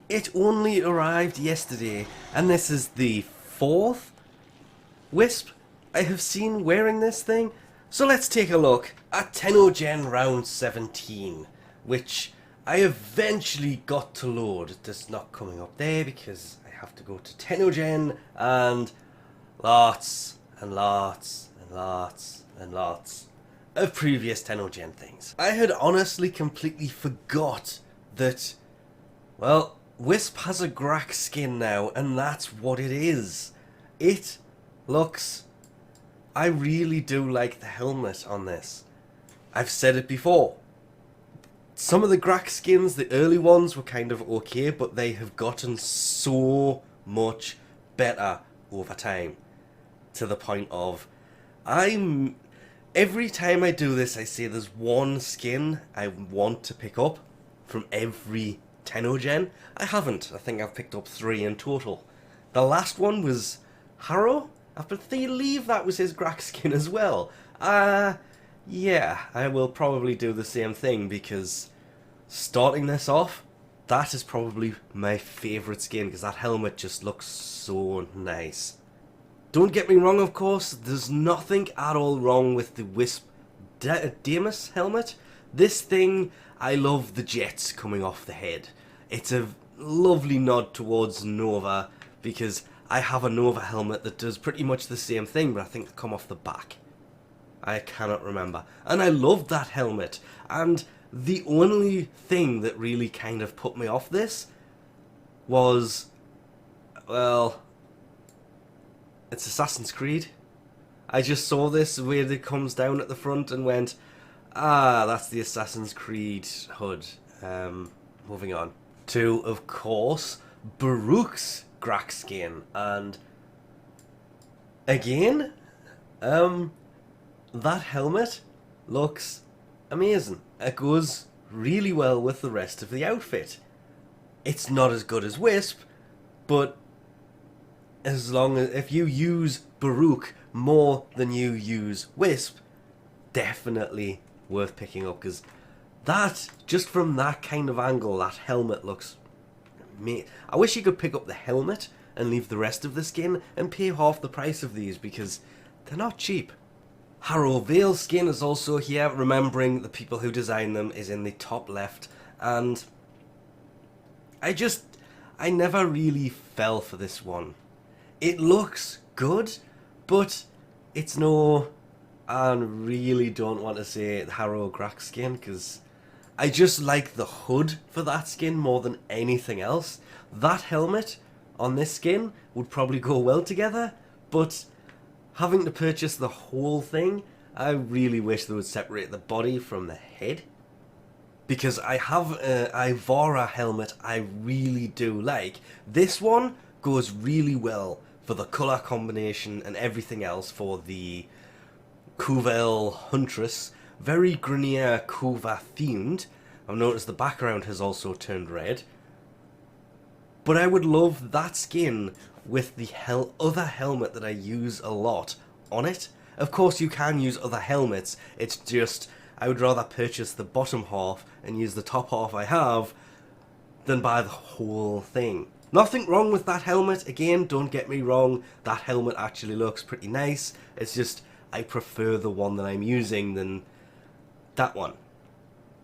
It only arrived yesterday, and this is the 4th Wisp I have seen wearing this thing. So let's take a look at tennogen round 17, which I eventually got to load. It's not coming up there because I have to go to tennogen and lots and lots and lots and lots of previous tennogen things. I had honestly completely forgot that, well, Wisp has a Graxx skin now, and that's what it is. It looks... I really do like the helmet on this. I've said it before. Some of the Graxx skins, the early ones, were kind of okay, but they have gotten so much better over time. To the point of... Every time I do this, I say there's one skin I want to pick up from every tennogen. I haven't. I think I've picked up 3 in total. The last one was Harrow. I believe that was his Graxx skin as well. Yeah, I will probably do the same thing because starting this off, that is probably my favourite skin because that helmet just looks so nice. Don't get me wrong, of course, there's nothing at all wrong with the Wisp Demus helmet. This thing, I love the jets coming off the head. It's a lovely nod towards Nova because I have a Nova helmet that does pretty much the same thing, but I think they come off the back. I cannot remember. And I loved that helmet. And the only thing that really kind of put me off this was, well, it's Assassin's Creed. I just saw this where it comes down at the front and went, ah, that's the Assassin's Creed hood. Moving on to, of course, Baruuk's Grog Skin, and again, that helmet looks amazing. It goes really well with the rest of the outfit. It's not as good as Wisp, but as long as if you use Baruuk more than you use Wisp, definitely worth picking up because that, just from that kind of angle, that helmet looks... I wish you could pick up the helmet and leave the rest of the skin and pay half the price of these because they're not cheap. Harrow Veles Skin is also here, remembering the people who designed them is in the top left, and I never really fell for this one. It looks good, but it's no... I really don't want to say Harrow Graxx Skin because I just like the hood for that skin more than anything else. That helmet on this skin would probably go well together, but having to purchase the whole thing, I really wish they would separate the body from the head. Because I have an Ivara helmet I really do like. This one goes really well for the colour combination and everything else for the Kuvael Huntress. Very Grenier Kuva themed. I've noticed the background has also turned red. But I would love that skin with the other helmet that I use a lot on it. Of course you can use other helmets, it's just I would rather purchase the bottom half and use the top half I have than buy the whole thing. Nothing wrong with that helmet, again, don't get me wrong, that helmet actually looks pretty nice, it's just I prefer the one that I'm using than that one.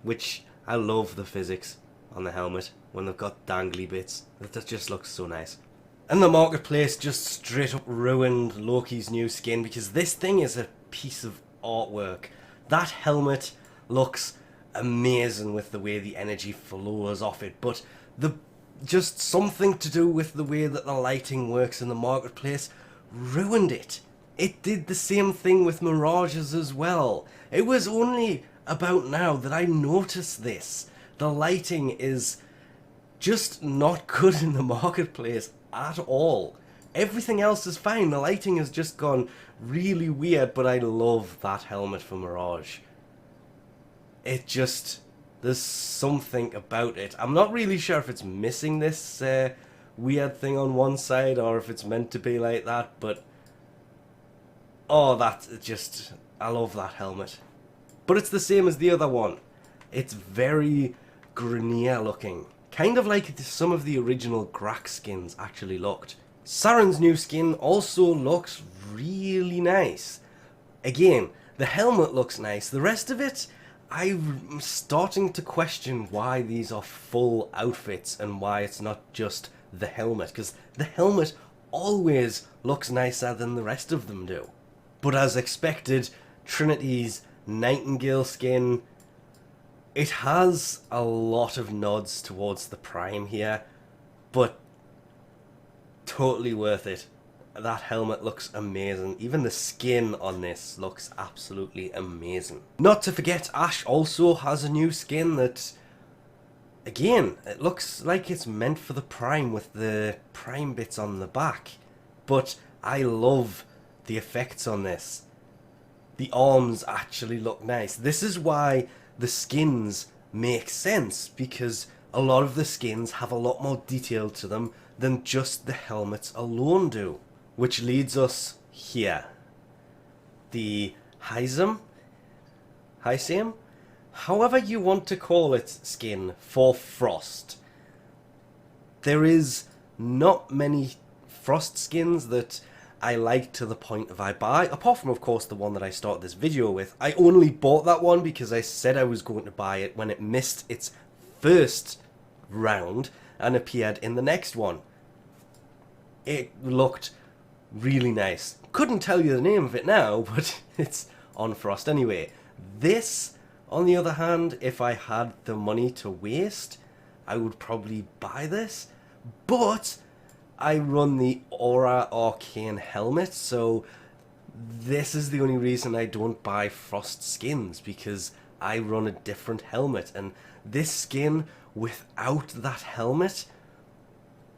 Which, I love the physics on the helmet when they've got dangly bits, that just looks so nice. And the marketplace just straight up ruined Loki's new skin because this thing is a piece of artwork. That helmet looks amazing with the way the energy flows off it, but just something to do with the way that the lighting works in the marketplace ruined it. It did the same thing with Mirages as well. It was only about now that I noticed this. The lighting is just not good in the marketplace at all. Everything else is fine. The lighting has just gone really weird, but I love that helmet for Mirage. It just... there's something about it. I'm not really sure if it's missing this weird thing on one side or if it's meant to be like that, but... oh, that just... I love that helmet. But it's the same as the other one. It's very Grenier looking. kind of like some of the original Graxx skins actually looked. Saryn's new skin also looks really nice. Again, the helmet looks nice. The rest of it, I'm starting to question why these are full outfits and why it's not just the helmet, because the helmet always looks nicer than the rest of them do. But as expected, Trinity's Nightingale Skin, it has a lot of nods towards the Prime here, but totally worth it. That helmet looks amazing. Even the skin on this looks absolutely amazing. Not to forget, Ashe also has a new skin that, again, it looks like it's meant for the Prime with the Prime bits on the back. But I love the effects on this. The arms actually look nice. This is why the skins make sense, because a lot of the skins have a lot more detail to them than just the helmets alone do. Which leads us here. The Hisame, however you want to call it, skin for Frost. There is not many Frost skins that I like to the point of I buy, apart from of course the one that I started this video with. I only bought that one because I said I was going to buy it when it missed its first round and appeared in the next one. It looked really nice. Couldn't tell you the name of it now, but it's on Frost anyway. This, on the other hand, if I had the money to waste, I would probably buy this, but I run the Aura Arcane helmet, so this is the only reason I don't buy Frost skins, because I run a different helmet, and this skin without that helmet,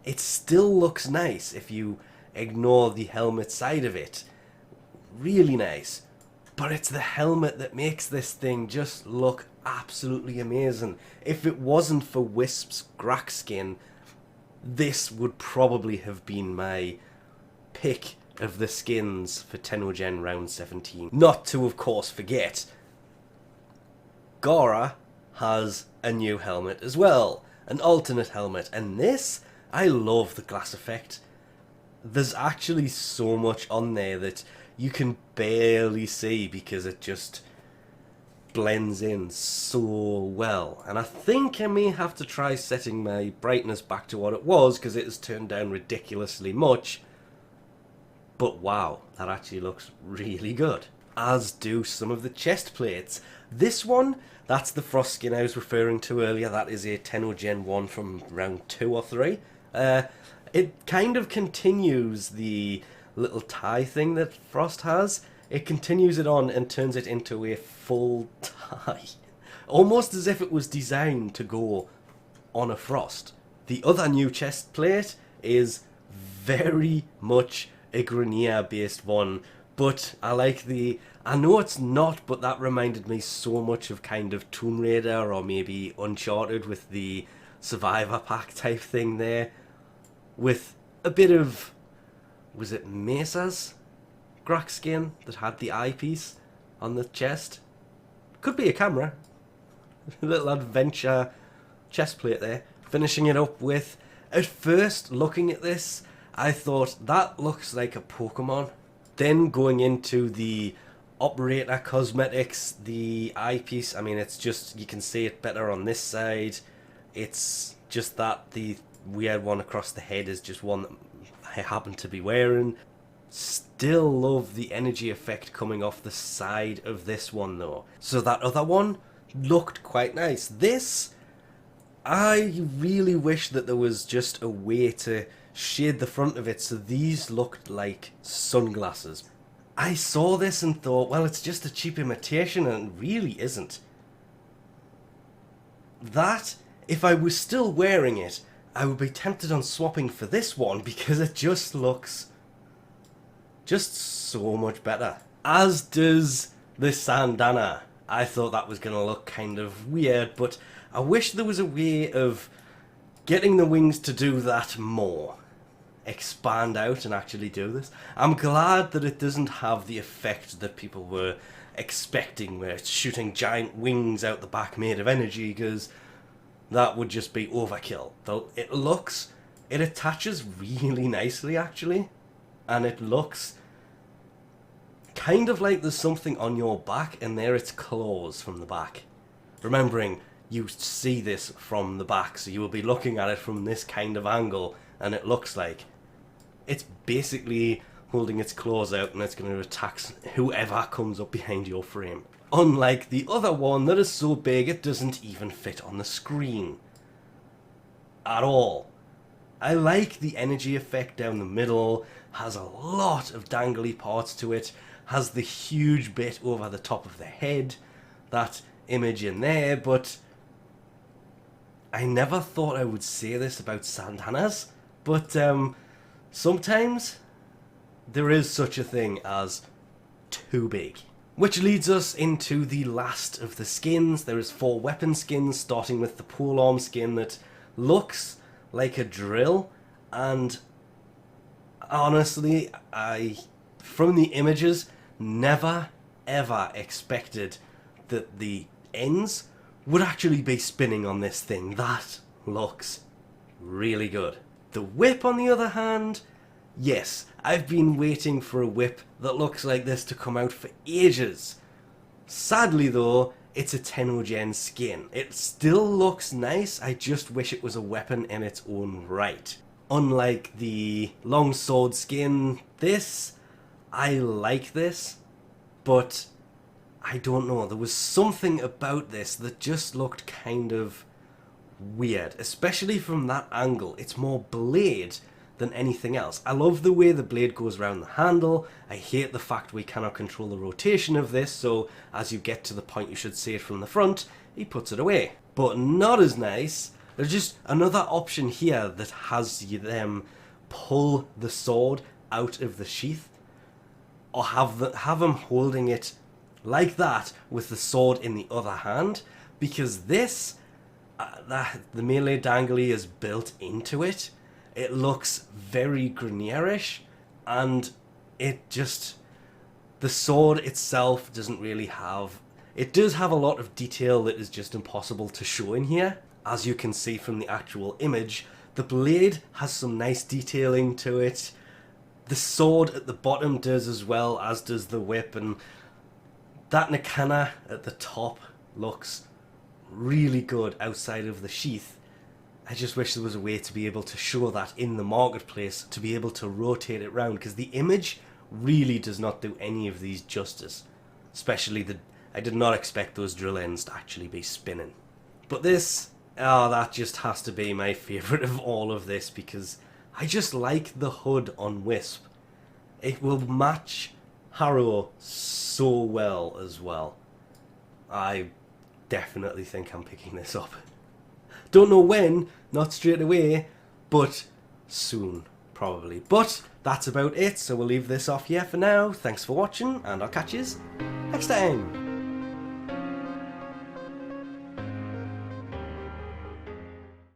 it still looks nice if you ignore the helmet side of it. Really nice. But it's the helmet that makes this thing just look absolutely amazing. If it wasn't for Wisp's Grog Skin, this would probably have been my pick of the skins for tennogen round 17. Not to, of course, forget, Gara has a new helmet as well. An alternate helmet. And this, I love the glass effect. There's actually so much on there that you can barely see because it just blends in so well. And I think I may have to try setting my brightness back to what it was, because it has turned down ridiculously much. But wow, that actually looks really good. As do some of the chest plates. This one, that's the Frost skin I was referring to earlier. That is a tennogen one from round 2 or 3. It kind of continues the little tie thing that Frost has. It continues it on and turns it into a full tie. Almost as if it was designed to go on a Frost. The other new chest plate is very much a Grineer based one, but I like the... I know it's not, but that reminded me so much of kind of Tomb Raider or maybe Uncharted with the Survivor Pack type thing there. With a bit of, was it Mesa's Grog Skin that had the eyepiece on the chest? Could be a camera. A little adventure chest plate there. Finishing it up with, at first looking at this, I thought that looks like a Pokemon. Then going into the operator cosmetics, the eyepiece, I mean it's just, you can see it better on this side. It's just that the weird one across the head is just one that I happen to be wearing. Still love the energy effect coming off the side of this one though. So that other one looked quite nice. This, I really wish that there was just a way to shade the front of it so these looked like sunglasses. I saw this and thought, well, it's just a cheap imitation, and it really isn't. That, if I was still wearing it, I would be tempted on swapping for this one because it just looks just so much better. As does the Sandana. I thought that was going to look kind of weird, but I wish there was a way of getting the wings to do that more. Expand out and actually do this. I'm glad that it doesn't have the effect that people were expecting, where it's shooting giant wings out the back made of energy, because that would just be overkill. Though it attaches really nicely actually, and it looks kind of like there's something on your back, and there it's claws from the back. Remembering, you see this from the back, so you will be looking at it from this kind of angle, and it looks like it's basically holding its claws out and it's going to attack whoever comes up behind your frame. Unlike the other one that is so big it doesn't even fit on the screen at all. I like the energy effect down the middle, has a lot of dangly parts to it, has the huge bit over the top of the head, that image in there, but I never thought I would say this about Sandanas, but sometimes there is such a thing as too big. Which leads us into the last of the skins. There is 4 weapon skins, starting with the polearm skin that looks like a drill, and honestly, from the images, never ever expected that the ends would actually be spinning on this thing. That looks really good. The whip, on the other hand, yes, I've been waiting for a whip that looks like this to come out for ages. Sadly though, it's a tennogen skin. It still looks nice, I just wish it was a weapon in its own right. Unlike the longsword skin, I like this, but I don't know, there was something about this that just looked kind of weird, especially from that angle. It's more blade than anything else. I love the way the blade goes around the handle. I hate the fact we cannot control the rotation of this, so as you get to the point you should see it from the front, he puts it away. But not as nice, there's just another option here that has them pull the sword out of the sheath, or have them holding it like that with the sword in the other hand, because this, the melee dangly is built into it. It looks very Grineerish, and the sword itself doesn't really have... It does have a lot of detail that is just impossible to show in here. As you can see from the actual image, the blade has some nice detailing to it. The sword at the bottom does as well, as does the whip, and that Nakana at the top looks really good outside of the sheath. I just wish there was a way to be able to show that in the marketplace, to be able to rotate it round, because the image really does not do any of these justice. Especially I did not expect those drill ends to actually be spinning. But this, that just has to be my favourite of all of this, because I just like the hood on Wisp. It will match Harrow so well as well. I definitely think I'm picking this up. Don't know when, not straight away, but soon, probably. But that's about it, so we'll leave this off here for now. Thanks for watching, and I'll catch you next time.